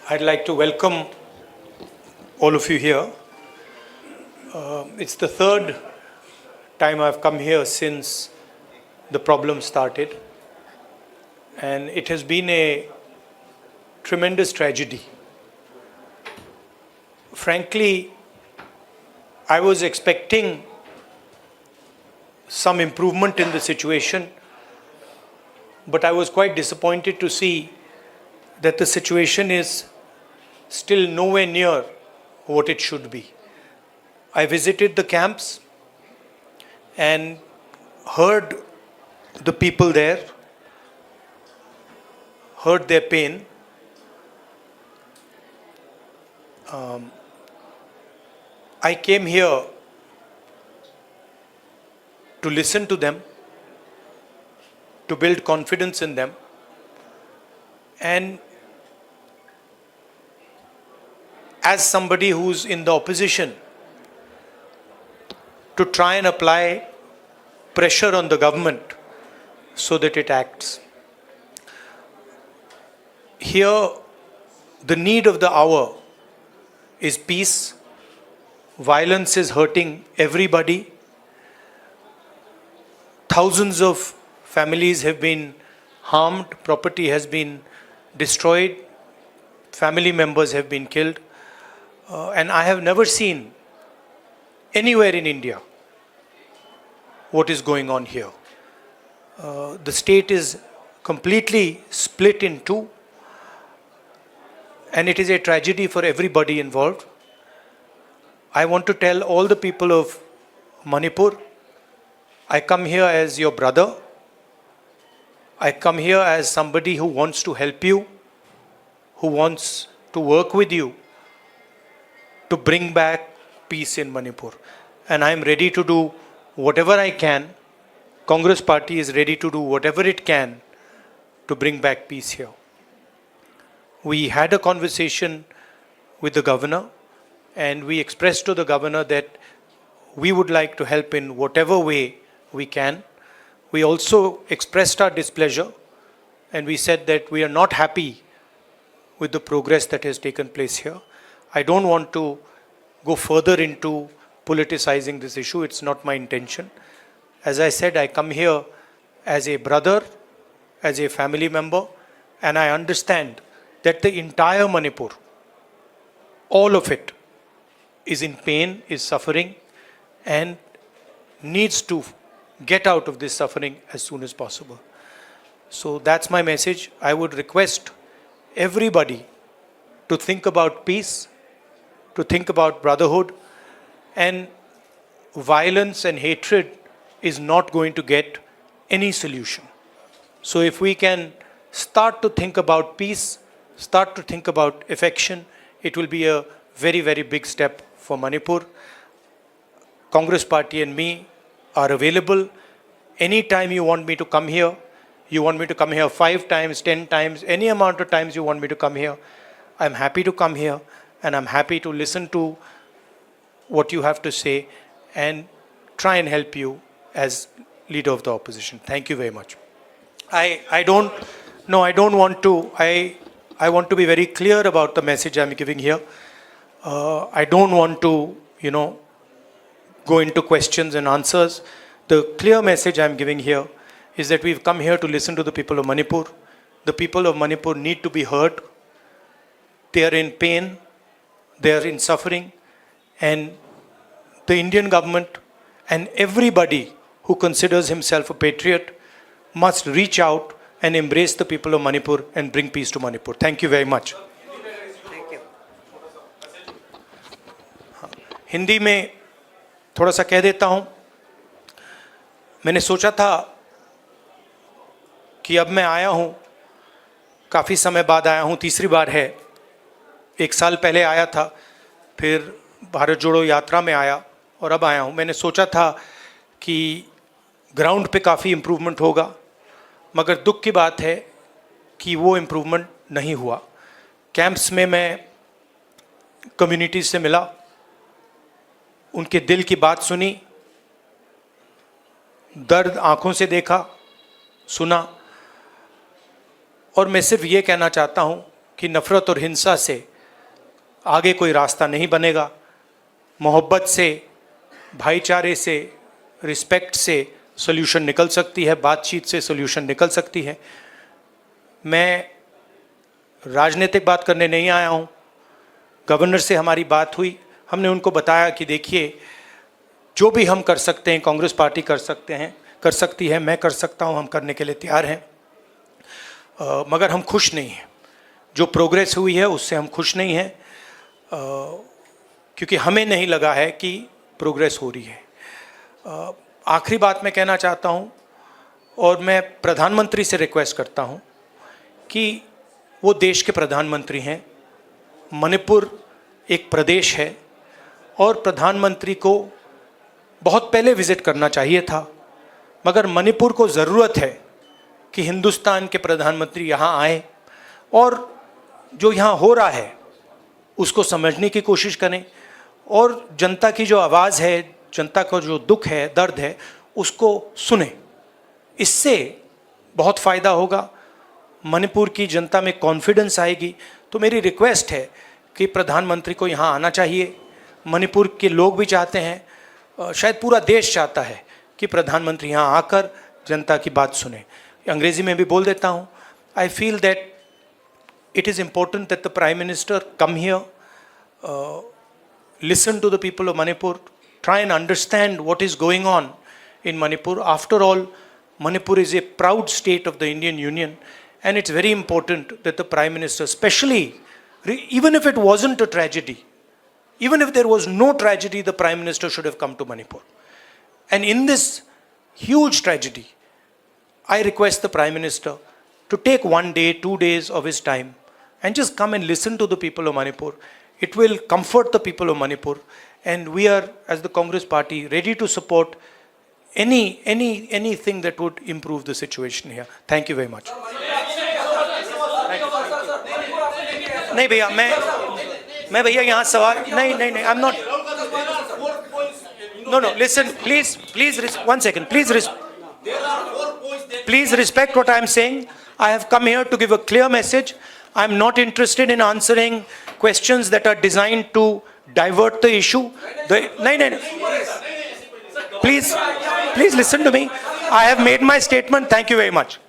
I'd like to welcome all of you here. It's the third time I've come here since the problem started, and it has been a tremendous tragedy. Frankly, I was expecting some improvement in the situation, but I was quite disappointed to see that the situation is still nowhere near what it should be. I visited the camps and heard the people there, heard their pain. I came here to listen to them, to build confidence in them, and as somebody who's in the opposition, to try and apply pressure on the government so that it acts. Here, the need of the hour is peace. Violence is hurting everybody. Thousands of families have been harmed, property has been destroyed, family members have been killed. And I have never seen anywhere in India what is going on here. The state is completely split in two, and it is a tragedy for everybody involved. I want to tell all the people of Manipur, I come here as your brother. I come here as somebody who wants to help you, who wants to work with you to bring back peace in Manipur. And I am ready to do whatever I can. Congress Party is ready to do whatever it can to bring back peace here. We had a conversation with the governor, and we expressed to the governor that we would like to help in whatever way we can. We also expressed our displeasure, and we said that we are not happy with the progress that has taken place here. I don't want to go further into politicizing this issue. It's not my intention. As I said, I come here as a brother, as a family member, and I understand that the entire Manipur, all of it, is in pain, is suffering, and needs to get out of this suffering as soon as possible. So that's my message. I would request everybody to think about peace, to think about brotherhood, and violence and hatred is not going to get any solution. So if we can start to think about peace, start to think about affection, it will be a very, very big step for Manipur. Congress Party and me are available. Anytime you want me to come here, you want me to come here 5 times, 10 times, any amount of times you want me to come here, I'm happy to come here, and I'm happy to listen to what you have to say and try and help you as leader of the opposition. Thank you very much. I want to be very clear about the message I'm giving here. I don't want to, go into questions and answers. The clear message I'm giving here is that we've come here to listen to the people of Manipur. The people of Manipur need to be heard. They are in pain. They are in suffering. And the Indian government and everybody who considers himself a patriot must reach out and embrace the people of Manipur and bring peace to Manipur. Thank you very much. Thank you. Hindi में थोड़ा सा कह देता हूँ. मैंने सोचा था कि अब मैं आया हूँ, काफ़ी समय बाद आया हूँ, तीसरी बार है. 1 साल पहले आया था, फिर भारत जोड़ो यात्रा में आया और अब आया हूँ. मैंने सोचा था कि ग्राउंड पे काफ़ी इम्प्रूवमेंट होगा, मगर दुख की बात है कि वो इम्प्रूवमेंट नहीं हुआ. कैंप्स में मैं कम्युनिटीज़ से मिला, उनके दिल की बात सुनी, दर्द आंखों से देखा, सुना, और मैं सिर्फ ये कहना चाहता हूँ कि नफ़रत और हिंसा से आगे कोई रास्ता नहीं बनेगा। मोहब्बत से, भाईचारे से, रिस्पेक्ट से सॉल्यूशन निकल सकती है, बातचीत से सॉल्यूशन निकल सकती है। मैं राजनीतिक बात करने नहीं आया हूँ। गवर्नर से हमारी बात हुई, हमने उनको बताया कि देखिए जो भी हम कर सकते हैं, कांग्रेस पार्टी कर सकती है, मैं कर सकता हूँ, हम करने के लिए तैयार हैं। मगर हम खुश नहीं हैं, जो प्रोग्रेस हुई है उससे हम खुश नहीं हैं, क्योंकि हमें नहीं लगा है कि प्रोग्रेस हो रही है। आखिरी बात मैं कहना चाहता हूँ, और मैं प्रधानमंत्री से रिक्वेस्ट करता हूँ कि वो देश के प्रधानमंत्री हैं, मणिपुर एक प्रदेश है और प्रधानमंत्री को बहुत पहले विज़िट करना चाहिए था, मगर मणिपुर को ज़रूरत है कि हिंदुस्तान के प्रधानमंत्री यहाँ आए और जो यहाँ हो रहा है उसको समझने की कोशिश करें और जनता की जो आवाज़ है, जनता का जो दुख है, दर्द है, उसको सुने। इससे बहुत फ़ायदा होगा, मणिपुर की जनता में कॉन्फिडेंस आएगी। तो मेरी रिक्वेस्ट है कि प्रधानमंत्री को यहाँ आना चाहिए। मणिपुर के लोग भी चाहते हैं, शायद पूरा देश चाहता है कि प्रधानमंत्री यहाँ आकर जनता की बात सुने। अंग्रेज़ी में भी बोल देता हूँ, I feel that it is important that the Prime Minister come here, listen to the people of Manipur, try and understand what is going on in Manipur. After all, Manipur is a proud state of the Indian Union, and it's very important that the Prime Minister, especially, even if it wasn't a tragedy, even if there was no tragedy, the Prime Minister should have come to Manipur. And in this huge tragedy, I request the Prime Minister to take 1 day, 2 days of his time and just come and listen to the people of Manipur. It will comfort the people of Manipur, and we are, as the Congress Party, ready to support anything that would improve the situation here. Thank you very much. नहीं भैया, मैं भैया यहाँ सवाल नहीं, I'm not. No, listen, please, 1 second, please respect what I am saying. I have come here to give a clear message. I am not interested in answering questions that are designed to divert the issue. No. Please listen to me. I have made my statement. Thank you very much.